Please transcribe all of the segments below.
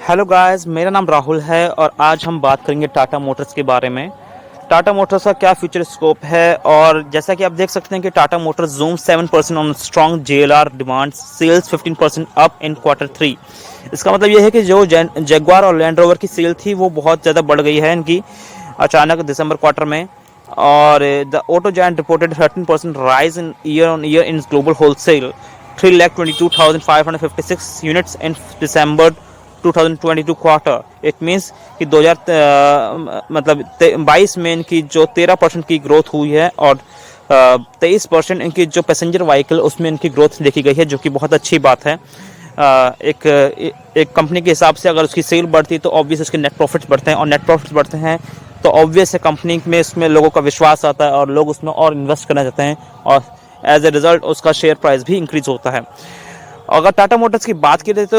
Hello guys, मेरा नाम राहुल है और आज हम बात करेंगे टाटा मोटर्स के बारे में। टाटा मोटर्स का क्या फ्यूचर स्कोप है, और जैसा कि आप देख सकते हैं कि Tata Motors zoom 7% on strong JLR demand, sales 15% up in quarter 3। इसका मतलब ये है कि जो जैगुआर और लैंड रोवर की सेल थी वो बहुत ज़्यादा बढ़ गई है इनकी अचानक दिसंबर क्वार्टर में। और the auto giant reported 13% rise in year on year in global wholesale, 3,22,556 units in December 2022 quarter. It means कि 22 में इनकी जो 13% की ग्रोथ हुई है और 23% इनकी जो पैसेंजर व्हीकल उसमें इनकी ग्रोथ देखी गई है, जो कि बहुत अच्छी बात है। एक कंपनी के हिसाब से अगर उसकी सेल बढ़ती है तो ऑब्वियस उसके नेट प्रॉफिट्स बढ़ते हैं, और नेट प्रॉफिट्स बढ़ते हैं तो ऑब्वियस है कंपनी में इसमें लोगों का विश्वास आता है और लोग उसमें और इन्वेस्ट करना चाहते हैं, और एज ए रिजल्ट उसका शेयर प्राइस भी इंक्रीज होता है। अगर टाटा मोटर्स की बात करें तो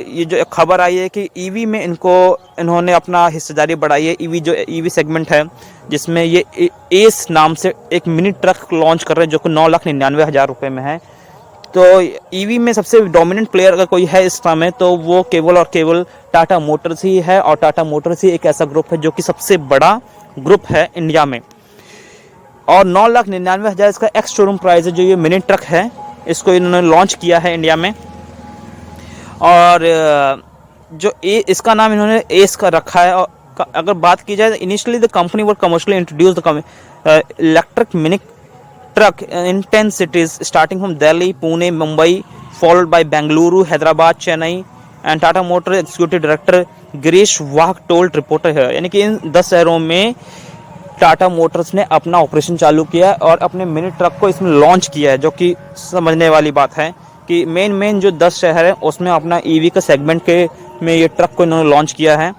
ये जो खबर आई है कि ईवी में इन्होंने अपना हिस्सेदारी बढ़ाई है। ईवी जो ईवी सेगमेंट है जिसमें ये एस नाम से एक मिनी ट्रक लॉन्च कर रहे हैं जो कि 9,99,000 रुपये में है। तो ईवी में सबसे डोमिनेंट प्लेयर अगर कोई है इस समय तो वो केवल और केवल टाटा मोटर्स ही है, और टाटा मोटर्स ही एक ऐसा ग्रुप है जो कि सबसे बड़ा ग्रुप है इंडिया में। और 9,99,000 इसका एक्स शोरूम प्राइस है। जो ये मिनी ट्रक है इसको इन्होंने लॉन्च किया है इंडिया में, और जो इसका नाम इन्होंने एस का रखा है। और अगर बात की जाए, initially the company would commercially introduce the electric mini truck in 10 cities starting from Delhi, Pune, Mumbai, followed by Bengaluru, Hyderabad, Chennai, and Tata Motor Executive Director Girish Wagh told reporter है। यानी कि इन 10 शहरों में टाटा मोटर्स ने अपना ऑपरेशन चालू किया है और अपने मिनी ट्रक को इसमें लॉन्च किया है, जो कि समझने वाली बात है कि मेन जो 10 शहर हैं उसमें अपना ईवी का सेगमेंट के में ये ट्रक को इन्होंने लॉन्च किया है,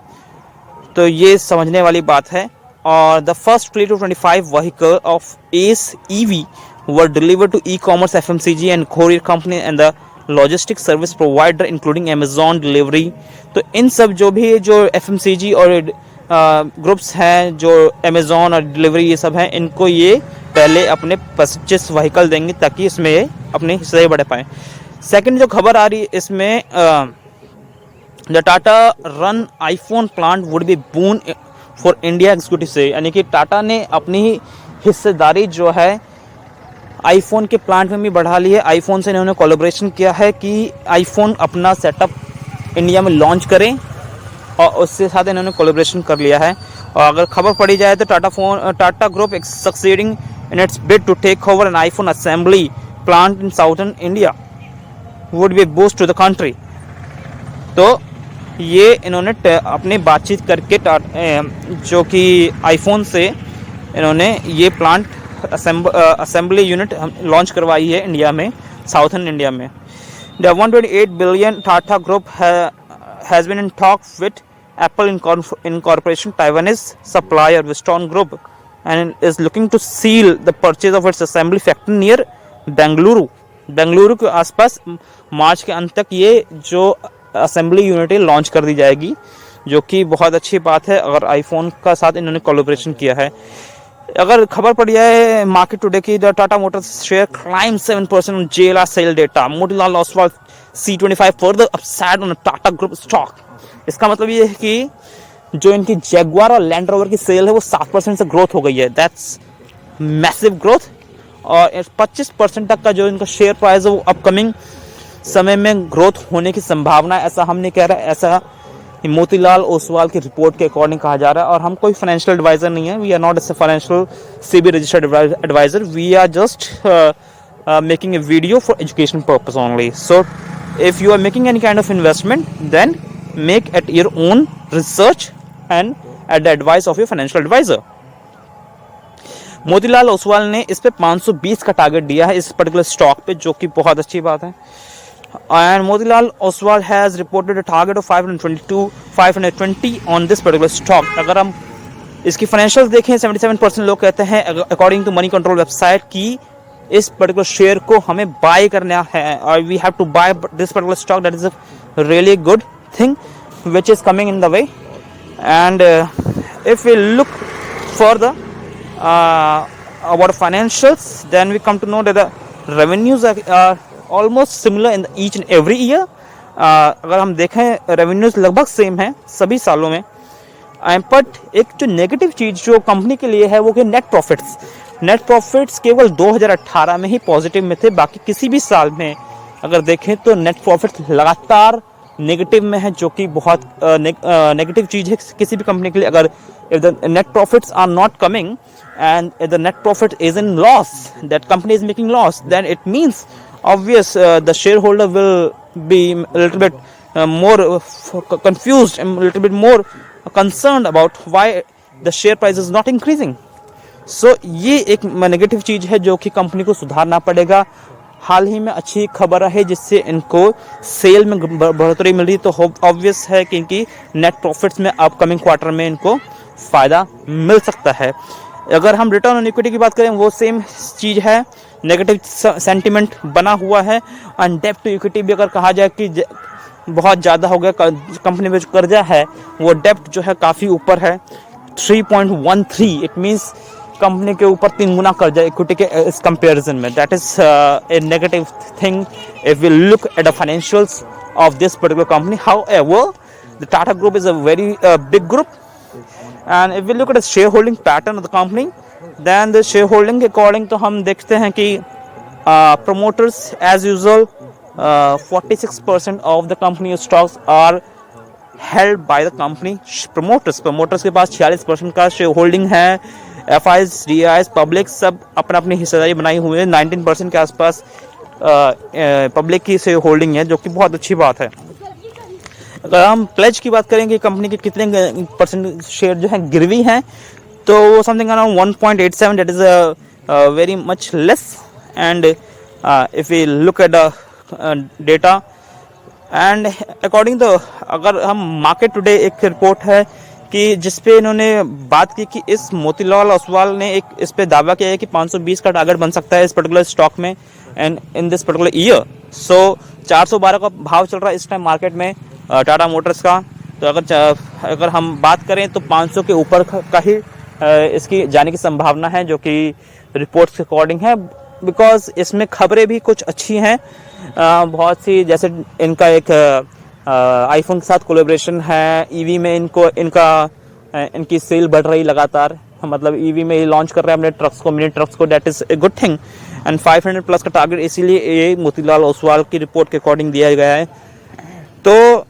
तो ये समझने वाली बात है। और the first 325 vehicle of S EV were delivered to e-commerce, FMCG and courier company and the logistic service provider including Amazon delivery. तो इन सब जो भी जो एफएमसीजी और ग्रुप्स हैं, जो अमेजॉन और डिलीवरी ये सब हैं, इनको ये पहले अपने 25 व्हीकल देंगे ताकि इसमें ये अपने हिस्से बढ़ा पाएँ। सेकंड जो खबर आ रही है इसमें, the Tata run iPhone plant would be boon for India executive से, यानी कि टाटा ने अपनी हिस्सेदारी जो है आईफोन के प्लांट में भी बढ़ा ली है। आईफोन से इन्होंने कोलैबोरेशन किया है कि आईफोन अपना सेटअप इंडिया में लॉन्च करें, और उसके साथ इन्होंने कोलैबोरेशन कर लिया है। और अगर खबर पड़ी जाए तो Tata group succeeding in its bid to take over an iPhone assembly plant in southern India would be boost to the country. तो ये इन्होंने अपनी बातचीत करके जो कि आईफोन से इन्होंने ये प्लांट असेंबली यूनिट लॉन्च करवाई है इंडिया में, साउथर्न इंडिया में। The 128 billion Tata group has been in talk with Apple incorporation, Taiwanese supplier Wistron Group, and is looking to seal the purchase of its assembly factory near Bengaluru के आसपास मार्च के अंत तक ये जो असेंबली यूनिटें लॉन्च कर दी जाएगी, जो कि बहुत अच्छी बात है अगर आईफोन का साथ इन्होंने कोलैबोरेशन किया है। अगर खबर पड़ी है मार्केट टुडे की, the Tata Motors share climb 7% on JLR sale data, Motilal Oswal C25 further upside on Tata group stock. इसका मतलब ये है कि जो इनकी जैगुआर और लैंड रोवर की सेल है वो 7% से ग्रोथ हो गई है। That's massive growth. और 25% तक का जो इनका शेयर प्राइस है वो अपकमिंग समय में ग्रोथ होने की संभावना है। ऐसा हम नहीं कह रहे, ऐसा मोतीलाल ओसवाल की रिपोर्ट के अकॉर्डिंग कहा जा रहा है। और हम कोई फाइनेंशियल एडवाइजर नहीं है, we are not a financial SEBI registered advisor, we are just making a video for education purpose only. So if you are making any kind of investment then make at your own research and at the advice of your financial advisor. Motilal Oswal ने इस पे 520 का target दिया है इस particular stock पे, जो कि बहुत अच्छी बात है। And Motilal Oswal has reported a target of 520 on this particular stock. अगर हम इसकी फाइनेंशियल्स देखें, 77% लोग कहते हैं according to Moneycontrol website कि इस पर्टिकुलर शेयर को हमें बाय करना है, और we have to buy this particular stock. That is a really good thing which is coming in the way. And if we look for the about financials, then we come to know that the revenues are almost similar in each and every year, अगर हम देखें revenues लगभग same है सभी सालों में, but एक जो नेगेटिव चीज़ जो कंपनी के लिए है वो कि नेट प्रॉफिट्स केवल 2018 में ही पॉजिटिव में थे, बाकी किसी भी साल में अगर देखें तो नेट प्रॉफिट लगातार नेगेटिव में है, जो कि बहुत नेगेटिव चीज़ है किसी भी कंपनी के लिए। अगर if the net profits are not coming and if the net profit is in loss, that company is making loss, then it means obvious the shareholder will be a little bit more confused and a little bit more concerned about why the share price is not increasing. So ये एक negative चीज़ है जो कि company को सुधारना पड़ेगा। हाल ही में अच्छी खबर है जिससे इनको सेल में बढ़ोतरी मिल रही, तो ऑब्वियस है कि इनकी नेट प्रॉफिट्स में अपकमिंग क्वार्टर में इनको फ़ायदा मिल सकता है। अगर हम रिटर्न ऑन इक्विटी की बात करें वो सेम चीज़ है, नेगेटिव सेंटिमेंट बना हुआ है। एंड डेब्ट टू इक्विटी भी अगर कहा जाए कि बहुत ज़्यादा हो गया, कंपनी में जो कर्जा है वो डेब्ट जो है काफ़ी ऊपर है 3.13, इट मीन्स कंपनी के ऊपर 3 गुना कर्जा इक्विटी के इस कंपैरिजन में। That is a negative thing if we look at the financials of this particular company. However the Tata group is a very big group, and if we look at the shareholding pattern of the company, then the shareholding के according तो हम देखते हैं कि promoters as usual 46% of the company stocks are held by the company promoters के पास 46% का share holding है। FIs, DIs, public सब अपना अपनी हिस्सेदारी बनाई हुई है। 19% के आसपास पब्लिक की शेयर होल्डिंग है, जो कि बहुत अच्छी बात है। अगर हम प्लेज की बात करेंगे कंपनी के कितने परसेंट शेयर जो है गिरवी हैं, तो वो something around 1.87, that is very much less. And if we look at the data and according to, अगर हम मार्केट टुडे एक रिपोर्ट है कि जिसपे इन्होंने बात की कि इस मोतीलाल ओसवाल ने एक इस पे दावा किया है कि 520 का टारगेट बन सकता है इस पर्टिकुलर स्टॉक में and in this particular year. So 412 का भाव चल रहा है इस टाइम मार्केट में टाटा मोटर्स का। तो अगर हम बात करें तो 500 के ऊपर का ही इसकी जाने की संभावना है, जो कि रिपोर्ट्स के अकॉर्डिंग है, बिकॉज इसमें खबरें भी कुछ अच्छी हैं बहुत सी। जैसे इनका एक आईफोन के साथ कोलैबोरेशन है, ईवी में इनकी सेल बढ़ रही लगातार, मतलब ईवी में ये लॉन्च कर रहे हैं अपने ट्रक्स को, मिनी ट्रक्स को, that is a good thing. And 500 plus का टारगेट इसीलिए ये मोतीलाल ओसवाल की रिपोर्ट के अकॉर्डिंग दिया गया है। तो